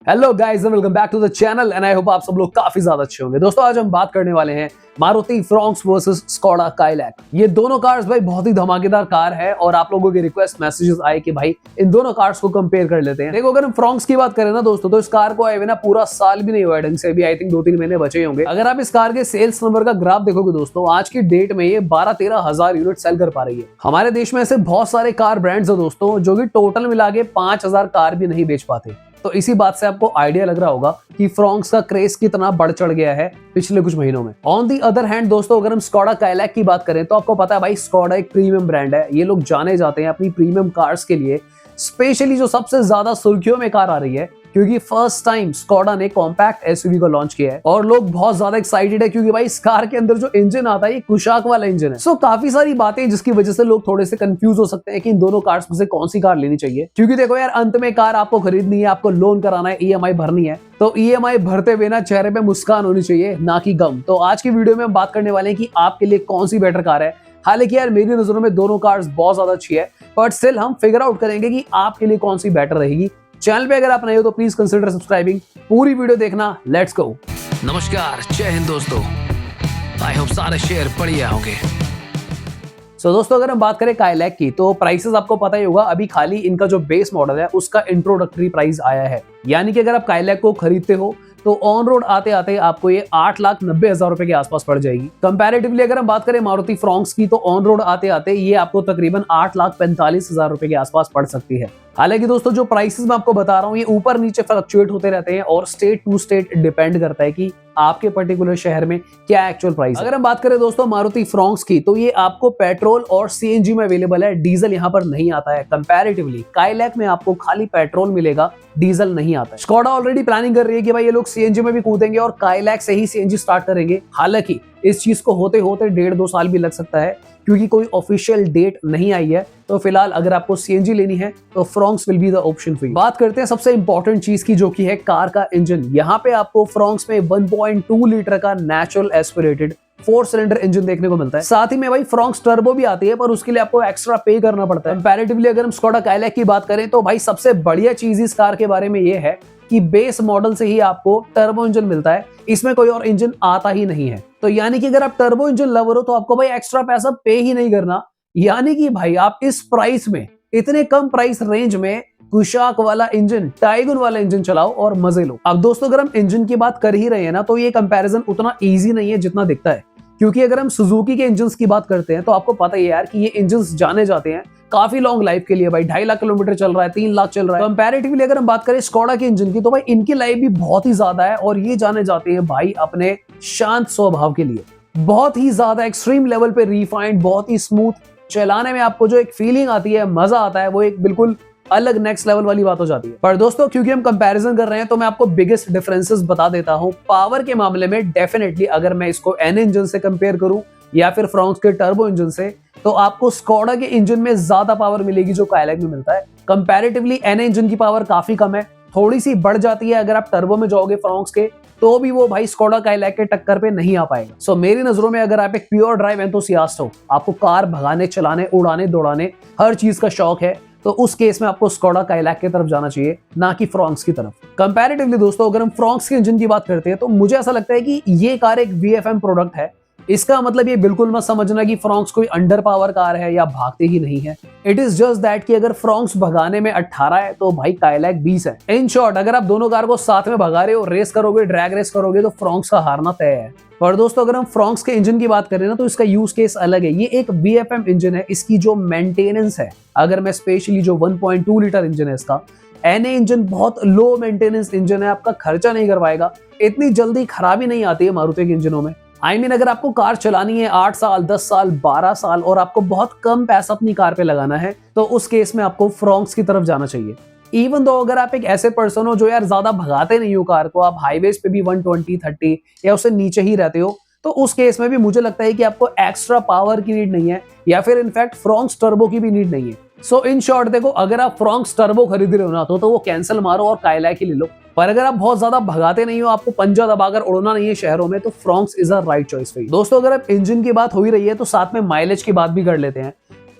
Hello guys and welcome back to the channel and I hope आप सब लोग काफी ज्यादा अच्छे होंगे। दोस्तों आज हम बात करने वाले हैं Maruti Fronx versus Skoda Kylaq. ये दोनों कार्स भाई बहुत ही धमाकेदार कार है और आप लोगों के रिक्वेस्ट मैसेजेस आए कि भाई इन दोनों कार्स को कंपेयर कर लेते हैं। देखो अगर हम फ्रॉन्क्स की बात करें ना दोस्तों, तो इस कार को आए हुए ना पूरा साल भी नहीं हुआ ढंग से, अभी आई थिंक 2-3 महीने बचे होंगे। अगर आप इस कार के सेल्स नंबर का ग्राफ देखोगे दोस्तों, आज की डेट में ये 12-13 हजार यूनिट सेल कर पा रही है। हमारे देश में ऐसे बहुत सारे कार ब्रांड्स है दोस्तों जो कि टोटल मिला के 5000 कार भी नहीं बेच पाते। तो इसी बात से आपको आइडिया लग रहा होगा कि फ्रॉन्क्स का क्रेज कितना बढ़ चढ़ गया है पिछले कुछ महीनों में। ऑन दी अदर हैंड दोस्तों, अगर हम स्कोडा काइलैक की बात करें तो आपको पता है भाई स्कोडा एक प्रीमियम ब्रांड है। ये लोग जाने जाते हैं अपनी प्रीमियम कार्स के लिए, स्पेशली जो सबसे ज्यादा सुर्खियों में कार आ रही है क्योंकि फर्स्ट टाइम स्कोडा ने कॉम्पैक्ट एसयूवी को लॉन्च किया है और लोग बहुत ज्यादा एक्साइटेड है क्योंकि भाई इस कार के अंदर जो इंजन आता है ये कुशाक वाला इंजन है। सो काफी सारी बातें जिसकी वजह से लोग थोड़े से कंफ्यूज हो सकते हैं कि इन दोनों कार्स में से कौन सी कार लेनी चाहिए। क्योंकि देखो यार, अंत में कार आपको खरीदनी है, आपको लोन कराना है, ईएमआई भरनी है, तो ईएमआई भरते हुए ना चेहरे पे मुस्कान होनी चाहिए, ना कि गम। तो आज की वीडियो में हम बात करने वाले हैं कि आपके लिए कौन सी बेटर कार है। हालांकि यार मेरी नजरों में दोनों कार्स बहुत ज्यादा अच्छी है, बट स्टिल हम फिगर आउट करेंगे कि आपके लिए कौन सी बेटर रहेगी। चैनल पे अगर आप नए हो तो प्लीज कंसीडर सब्सक्राइबिंग, पूरी वीडियो देखना। Let's go. नमस्कार, जय हिंद दोस्तों। आई होप सारे शेयर बढ़िया होंगे। सो दोस्तों अगर हम बात करें काइलैक की तो प्राइसेस आपको पता ही होगा, अभी खाली इनका जो बेस मॉडल है उसका इंट्रोडक्टरी प्राइस आया है। यानी कि अगर आप काइलैक को खरीदते हो तो ऑन रोड आते आते आपको ये 8,90,000 रुपए के आसपास पड़ जाएगी। कंपैरेटिवली अगर हम बात करें मारुति फ्रॉन्क्स की तो ऑन रोड आते आते ये आपको तकरीबन 8,45,000 रुपए के आसपास पड़ सकती है। हालांकि दोस्तों जो प्राइसेस मैं आपको बता रहा हूँ ये ऊपर नीचे फ्लक्चुएट होते रहते हैं और स्टेट टू स्टेट डिपेंड करता है कि आपके पर्टिकुलर शहर में क्या एक्चुअल प्राइस है। अगर हम बात करें दोस्तों मारुति फ्रॉन्क्स की तो ये आपको पेट्रोल और सीएनजी में अवेलेबल है, डीजल यहाँ पर नहीं आता है। कंपैरेटिवली काइलैक में आपको खाली पेट्रोल मिलेगा, डीजल नहीं आता है। स्कोडा ऑलरेडी प्लानिंग कर रही है कि भाई ये लोग सीएनजी में भी कूदेंगे और काइलैक से ही सीएनजी स्टार्ट करेंगे। हालांकि इस चीज को होते होते 1.5-2 साल भी लग सकता है क्योंकि कोई ऑफिशियल डेट नहीं आई है। तो फिलहाल अगर आपको सीएनजी लेनी है तो Fronx will be the option for you. बात करते हैं सबसे इंपॉर्टेंट चीज की जो कि है कार का इंजन। यहाँ पे आपको फ्रॉन्क्स में 1.2 लीटर का नेचुरल एस्पिरेटेड 4 सिलेंडर इंजन देखने को मिलता है। साथ ही में भाई फ्रॉन्क्स टर्बो भी आती है पर उसके लिए आपको एक्स्ट्रा पे करना पड़ता है। कंपैरेटिवली अगर हम स्कोडा काइलैक की बात करें तो भाई सबसे बढ़िया चीज इस कार के बारे में ये है कि बेस मॉडल से ही आपको टर्बो इंजन मिलता है, इसमें कोई और इंजन आता ही नहीं है। तो यानी कि अगर आप टर्बो इंजन लवर हो तो आपको भाई एक्स्ट्रा पैसा पे ही नहीं करना। यानी कि भाई आप इस प्राइस में, इतने कम प्राइस रेंज में कुशाक वाला इंजन, टाइगन वाला इंजन चलाओ और मजे लो। अब दोस्तों अगर हम इंजन की बात कर ही रहे हैं ना तो ये कंपैरिजन उतना इजी नहीं है जितना दिखता है। क्योंकि अगर हम सुजुकी के इंजन्स की बात करते हैं तो आपको पता ही है यार कि ये इंजन्स जाने जाते हैं काफी लॉन्ग लाइफ के लिए। भाई 2.5 लाख किलोमीटर चल रहा है, 3 लाख चल रहा है। कंपैरेटिवली अगर हम बात करें स्कोडा के इंजन की तो भाई इनकी लाइफ भी बहुत ही ज्यादा है और ये जाने जाते हैं भाई अपने शांत स्वभाव के लिए। बहुत ही ज्यादा एक्सट्रीम लेवल पे रिफाइंड, बहुत ही स्मूथ चलाने में आपको जो एक फीलिंग आती है, मजा आता है, वो एक बिल्कुल अलग नेक्स्ट लेवल वाली बात हो जाती है। पर दोस्तों क्योंकि हम कंपैरिजन कर रहे हैं तो मैं आपको बिगेस्ट डिफरेंसेस बता देता हूं। पावर के मामले में डेफिनेटली अगर मैं इसको एन इंजन से कंपेयर करूं या फिर फ्रॉन्क्स के टर्बो इंजन से तो आपको स्कोडा के इंजन में ज्यादा पावर मिलेगी जो काइलैक में मिलता है। कंपैरेटिवली एन इंजन की पावर काफी कम है, थोड़ी सी बढ़ जाती है अगर आप टर्बो में जाओगे फ्रॉन्क्स के, तो भी वो भाई स्कोडा काइलैक के टक्कर पे नहीं आ पाएगा। सो मेरी नजरों में अगर आप एक प्योर ड्राइव एंथुसियास्ट हो, आपको कार भगाने, चलाने, उड़ाने, दौड़ाने हर चीज का शौक है, तो उस केस में आपको स्कोडा काइलैक की तरफ जाना चाहिए, ना कि फ्रॉन्क्स की तरफ। कंपैरेटिवली दोस्तों अगर हम फ्रॉन्क्स के इंजन की बात करते हैं तो मुझे ऐसा लगता है कि ये कार एक वीएफएम प्रोडक्ट है। इसका मतलब ये बिल्कुल मत समझना कि फ्रॉन्क्स कोई अंडर पावर कार है या भागते ही नहीं है। इट इज जस्ट दैट कि अगर फ्रॉन्क्स भगाने में 18 है तो भाई काइलैक 20 है। इन शॉर्ट अगर आप दोनों कार को साथ में भगा रहे हो, रेस करोगे, ड्रैग रेस करोगे तो फ्रॉन्क्स का हारना तय है। और दोस्तों अगर हम फ्रॉन्क्स के इंजन की बात करें ना तो इसका यूज केस अलग है। ये एक वीएफएम इंजन है, इसकी जो मेंटेनेंस है, अगर मैं स्पेशली जो 1.2 लीटर इंजन है इसका, एनए इंजन बहुत लो मेंटेनेंस इंजन है, आपका खर्चा नहीं करवाएगा, इतनी जल्दी खराबी नहीं आती है मारुति के इंजनों में। अगर आपको कार चलानी है 8 साल, 10 साल, 12 साल और आपको बहुत कम पैसा अपनी कार पे लगाना है तो उस केस में आपको फ्रॉन्क्स की तरफ जाना चाहिए। इवन दो अगर आप एक ऐसे पर्सन हो जो यार ज्यादा भगाते नहीं हो कार को, आप हाईवेज पे भी 120-130 या उससे नीचे ही रहते हो, तो उस केस में भी मुझे लगता है कि आपको एक्स्ट्रा पावर की नीड नहीं है या फिर इनफैक्ट फ्रॉन्क्स टर्बो की भी नीड नहीं है। सो इन शॉर्ट देखो, अगर आप फ्रॉन्क्स टर्बो खरीद रहे हो ना तो वो कैंसिल मारो और काइलैक ही ले लो। पर अगर आप बहुत ज्यादा भगाते नहीं हो, आपको पंजा दबाकर उड़ना नहीं है शहरों में, तो Fronx is a right choice for you. दोस्तों अगर आप इंजन की बात हो ही रही है तो साथ में माइलेज की बात भी कर लेते हैं।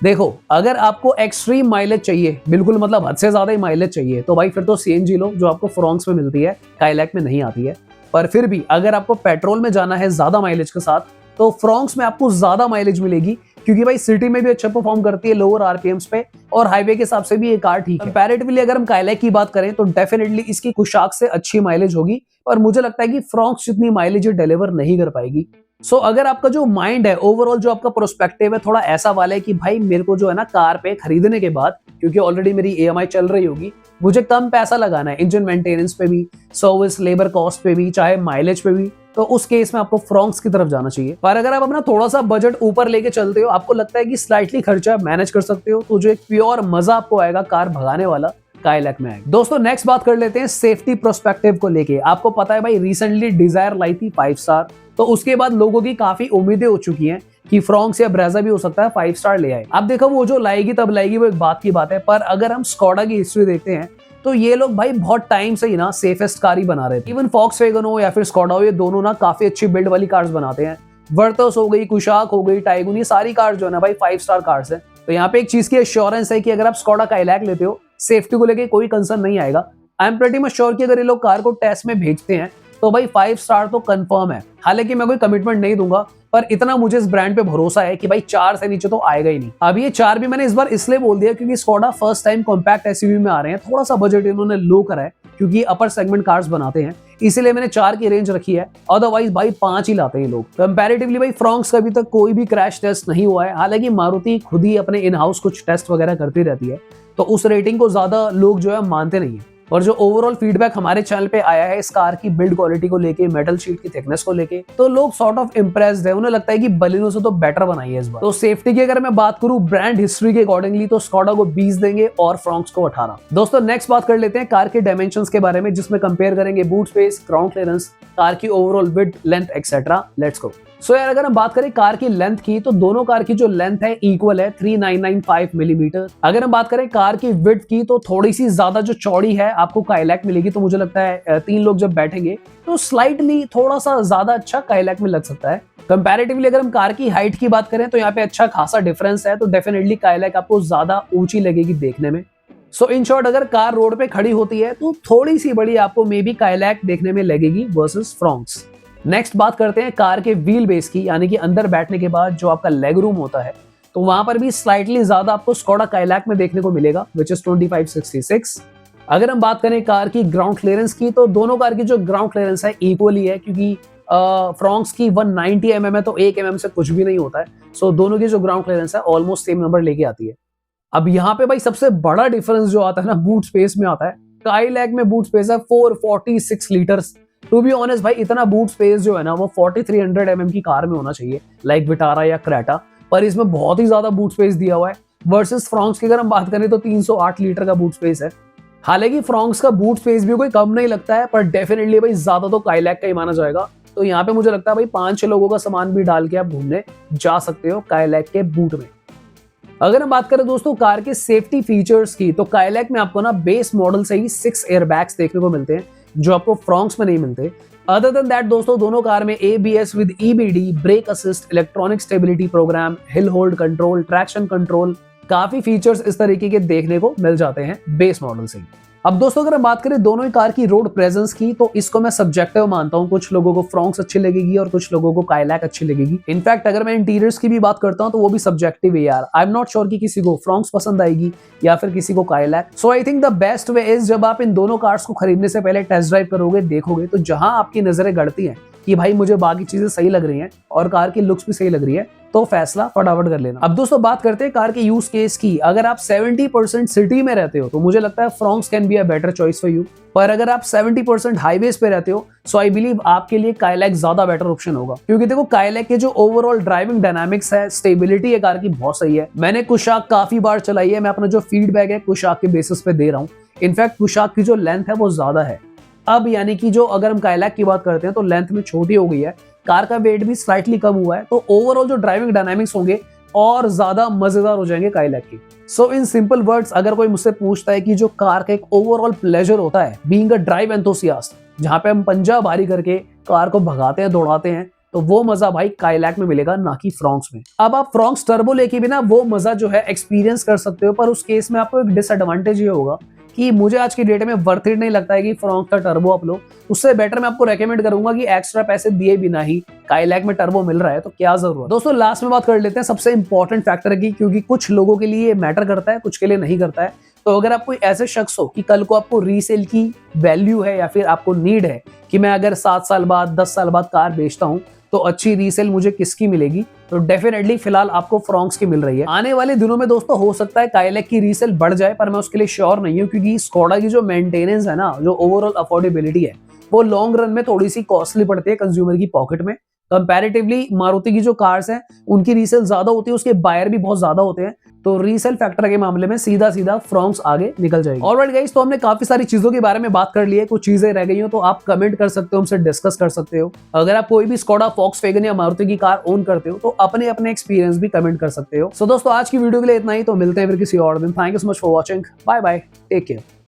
देखो, अगर आपको एक्सट्रीम माइलेज चाहिए, बिल्कुल मतलब हद से ज्यादा ही माइलेज चाहिए, तो भाई फिर तो सीएनजी लो जो आपको फ्रोंक्स में मिलती है, काइलैक में नहीं आती है। पर फिर भी अगर आपको पेट्रोल में जाना है ज्यादा माइलेज के साथ, तो फ्रोंक्स में आपको ज्यादा माइलेज मिलेगी, क्योंकि भाई सिटी में भी अच्छा परफॉर्म करती है लोअर आरपीएम्स पे, और हाईवे के हिसाब से भी ये कार ठीक है। कंपैरेटिवली अगर हम काइलैक की बात करें तो डेफिनेटली इसकी कुशाक से अच्छी माइलेज होगी, और मुझे लगता है कि फ्रोंक्स जितनी माइलेज डिलीवर नहीं कर पाएगी। सो अगर आपका जो माइंड है, ओवरऑल जो आपका प्रोस्पेक्टिव है, थोड़ा ऐसा वाला है कि भाई मेरे को जो है ना कार पे खरीदने के बाद, क्योंकि ऑलरेडी मेरी ईएमआई चल रही होगी, मुझे कम पैसा लगाना है इंजन मेंटेनेंस पे भी, सर्विस लेबर कॉस्ट पे भी, चाहे माइलेज पे भी, तो उस केस में आपको फ्रोंक्स की तरफ जाना चाहिए। पर अगर आप अपना थोड़ा सा बजट ऊपर लेके चलते हो, आपको लगता है कि स्लाइटली खर्चा मैनेज कर सकते हो, तो जो एक प्योर मजा आपको आएगा कार भगाने वाला, काइलैक में आएगा। दोस्तों नेक्स्ट बात कर लेते हैं सेफ्टी प्रोस्पेक्टिव को लेके। आपको पता है भाई रिसेंटली डिजायर लाई थी 5 स्टार, तो उसके बाद लोगों की काफी उम्मीदें हो चुकी हैं कि फ्रोंक्स या ब्रेजा भी हो सकता है 5 स्टार ले आए। अब देखो वो जो लाएगी तब लाएगी, वो एक बात की बात है, पर अगर हम स्कोडा की हिस्ट्री देखते हैं तो ये लोग भाई बहुत टाइम से ही ना सेफेस्ट कार ही बना रहे थे। इवन फॉक्सवैगन हो या फिर स्कोडा हो, ये दोनों ना काफी अच्छी बिल्ड वाली कार्स बनाते हैं। वर्टस हो गई, कुशाक हो गई, टाइगुन, ये सारी कार्स जो है ना भाई 5 स्टार कार्स है। तो यहाँ पे एक चीज की एश्योरेंस है कि अगर आप स्कोडा काइलैक लेते हो, सेफ्टी को लेके कोई कंसर्न नहीं आएगा। I am pretty much sure कि अगर ये लोग कार को टेस्ट में भेजते हैं तो भाई 5 स्टार तो कंफर्म है। हालांकि मैं कोई कमिटमेंट नहीं दूंगा, पर इतना मुझे इस ब्रांड पे भरोसा है कि भाई 4 से नीचे तो आएगा ही नहीं। अब ये 4 भी मैंने इस बार इसलिए बोल दिया क्योंकि Skoda first time compact SUV में आ रहे हैं, थोड़ा सा बजट इन्होंने लो करा है क्योंकि अपर सेगमेंट कार्स बनाते हैं, इसीलिए मैंने 4 की रेंज रखी है। अदरवाइज भाई 5 ही लाते हैं लोग। कंपैरेटिवली भाई फ्रोंक्स का अभी तक कोई भी क्रैश टेस्ट नहीं हुआ है। हालांकि मारुति खुद ही अपने इन हाउस कुछ टेस्ट वगैरह करती रहती है, तो उस रेटिंग को ज्यादा लोग जो है मानते नहीं है। और जो ओवरऑल फीडबैक हमारे चैनल पे आया है इस कार की बिल्ड क्वालिटी को लेके, मेटल शीट की थिकनेस को लेके, तो लोग सॉर्ट ऑफ इंप्रेस्ड है। उन्हें लगता है कि बलिनो से तो बेटर बनाई है इस बार। तो सेफ्टी की अगर मैं बात करूं ब्रांड हिस्ट्री के अकॉर्डिंगली, तो स्कोडा को 20 देंगे और फ्रोंक्स को 18। दोस्तों नेक्स्ट बात कर लेते हैं कार के डायमेंशंस के बारे में, जिसमें कंपेयर करेंगे boot space, ground clearance, car की overall width, length etcetera. Let's go. So यार अगर हम बात करें कार की लेंथ की, तो दोनों कार की जो लेंथ है इक्वल है 3995 मिलीमीटर। अगर हम बात करें कार की विड्थ की, तो थोड़ी सी ज्यादा जो चौड़ी है आपको काइलैक मिलेगी। तो मुझे लगता है 3 लोग जब बैठेंगे तो स्लाइटली थोड़ा सा ज्यादा अच्छा काइलैक में लग सकता है। कंपैरेटिवली अगर हम कार की हाइट की बात करें तो यहाँ पे अच्छा खासा डिफरेंस है, तो डेफिनेटली काइलैक आपको ज्यादा ऊंची लगेगी देखने में। सो इन शॉर्ट अगर कार रोड पे खड़ी होती है तो थोड़ी सी बड़ी आपको मे बी काइलैक देखने में लगेगी वर्सेस फ्रोंक्स। नेक्स्ट बात करते हैं कार के व्हील बेस की, यानी कि अंदर बैठने के बाद जो आपका लेग रूम होता है, तो वहां पर भी स्लाइटली ज्यादा आपको स्कोडा काइलैक में देखने को मिलेगा, विच इज 2566। अगर हम बात करें कार की ग्राउंड क्लियरेंस की, तो दोनों कार की जो ग्राउंड क्लियरेंस है इक्वली है, क्योंकि फ्रोंक्स की 190 mm है, तो 1 mm से कुछ भी नहीं होता है। सो दोनों की जो ग्राउंड क्लियरेंस है ऑलमोस्ट सेम नंबर लेके आती है। अब यहाँ पे भाई सबसे बड़ा डिफरेंस जो आता है ना बूट स्पेस में आता है। काइलैक में बूट स्पेस है 446 लीटर्स। टू बी ऑनेस्ट भाई इतना बूट स्पेस जो है ना वो 4300 mm की कार में होना चाहिए, लाइक विटारा या क्रेटा, पर इसमें बहुत ही ज्यादा बूट स्पेस दिया हुआ है। वर्सेस फ्रोंक्स की अगर हम बात करें तो 308 लीटर का बूट स्पेस है। हालांकि फ्रोंक्स का बूट स्पेस भी कोई कम नहीं लगता है, पर डेफिनेटली भाई ज्यादा तो काइलैक का ही माना जाएगा। तो यहाँ पे मुझे लगता है भाई 5-6 लोगों का सामान भी डाल के आप घूमने जा सकते हो काइलैक के बूट में। अगर हम बात करें दोस्तों कार के सेफ्टी फीचर्स की, तो काइलैक में आपको ना बेस मॉडल से ही 6 एयरबैग्स देखने को मिलते हैं, जो आपको फ्रोंक्स में नहीं मिलते। अदर देन दैट दोस्तों दोनों कार में ABS with EBD, brake assist, electronic stability program, hill hold control, traction control, काफी फीचर्स इस तरीके के देखने को मिल जाते हैं बेस मॉडल से। अब दोस्तों अगर हम बात करें दोनों ही कार की रोड प्रेजेंस की, तो इसको मैं सब्जेक्टिव मानता हूं। कुछ लोगों को फ्रोंक्स अच्छी लगेगी और कुछ लोगों को काइलैक अच्छी लगेगी। इनफैक्ट अगर मैं इंटीरियर्स की भी बात करता हूं तो वो भी सब्जेक्टिव है यार। आई एम नॉट श्योर कि किसी को फ्रोंक्स पसंद आएगी या फिर किसी को Kylaq. So I think the best way is जब आप इन दोनों कार्स को खरीदने से पहले टेस्ट ड्राइव करोगे, देखोगे, तो जहां आपकी नजरें गड़ती हैं कि भाई मुझे बाकी चीजें सही लग रही हैं और कार की लुक्स भी सही लग रही है, तो फैसला फटाफट कर लेना। अब दोस्तों बात करते हैं कार के यूज केस की। अगर आप 70% सिटी में रहते हो तो मुझे लगता है Fronx can be a better choice for you, पर अगर आप 70% हाईवेज पे रहते हो, सो आई बिलीव आपके लिए काइलैक ज्यादा बेटर ऑप्शन होगा। क्योंकि देखो काइलैक के जो ओवरऑल ड्राइविंग डायनामिक्स है, स्टेबिलिटी है कार की बहुत सही है। मैंने कुशाक काफी बार चलाई है, मैं अपना जो फीडबैक है कुशाक के बेसिस पे दे रहा हूँ। इनफैक्ट कुशाक की जो लेंथ है वो ज्यादा है। अब यानी कि जो अगर हम काइलैक की बात करते हैं तो लेंथ में छोटी हो गई है, कार का वेट भी स्लाइटली कम हुआ है, तो ओवरऑल जो ड्राइविंग डायनामिक्स होंगे और ज्यादा मजेदार हो जाएंगे काइलैक की। सो इन सिंपल वर्ड्स अगर कोई मुझसे पूछता है कि जो कार का एक ओवरऑल प्लेजर होता है बीइंग अ ड्राइव एंथुसियास्ट, जहां पे हम पंजा भारी करके कार को भगाते हैं, दौड़ाते हैं, तो वो मजा भाई काइलैक में मिलेगा, ना कि फ्रॉन्क्स में। अब आप फ्रॉन्क्स टर्बो लेके भी ना वो मजा जो है एक्सपीरियंस कर सकते हो, पर उस केस में आपको एक डिसएडवांटेज ये होगा कि मुझे आज की डेट में वर्थ इट नहीं लगता है कि फ्रॉन्क्स का टर्बो आप लो। उससे बेटर मैं आपको रेकमेंड करूंगा कि एक्स्ट्रा पैसे दिए बिना ही काइलैक में टर्बो मिल रहा है तो क्या जरूरत। दोस्तों लास्ट में बात कर लेते हैं सबसे इंपॉर्टेंट फैक्टर की, क्योंकि कुछ लोगों के लिए मैटर करता है, कुछ के लिए नहीं करता है। तो अगर आप कोई ऐसे शख्स हो कि कल को आपको रीसेल की वैल्यू है या फिर आपको नीड है कि मैं अगर 7 साल बाद 10 साल बाद कार बेचता हूं तो अच्छी रीसेल मुझे किसकी मिलेगी, तो डेफिनेटली फिलहाल आपको फ्रॉन्क्स की मिल रही है। आने वाले दिनों में दोस्तों हो सकता है काइलैक की रीसेल बढ़ जाए, पर मैं उसके लिए श्योर नहीं हूं, क्योंकि स्कोडा की जो मेंटेनेंस है ना, जो ओवरऑल अफोर्डेबिलिटी है, वो लॉन्ग रन में थोड़ी सी कॉस्टली पड़ती है कंज्यूमर की पॉकेट में। कंपैरेटिवली मारुति की जो कार्स हैं उनकी रीसेल ज्यादा होती है, उसके बायर भी बहुत ज्यादा होते हैं, तो रीसेल फैक्टर के मामले में सीधा सीधा फ्रॉन्क्स आगे निकल जाएगी। ऑलराइट गाइस, तो हमने काफी सारी चीजों के बारे में बात कर ली है, कुछ चीजें रह गई हो तो आप कमेंट कर सकते हो, हमसे डिस्कस कर सकते हो। अगर आप कोई भी स्कोडा वॉक्सवैगन या मारुति की कार ओन करते हो तो अपने अपने एक्सपीरियंस भी कमेंट कर सकते हो। सो दोस्तों आज की वीडियो के लिए इतना ही, तो मिलते हैं फिर किसी और दिन। Thank you so much for watching, bye bye, take care.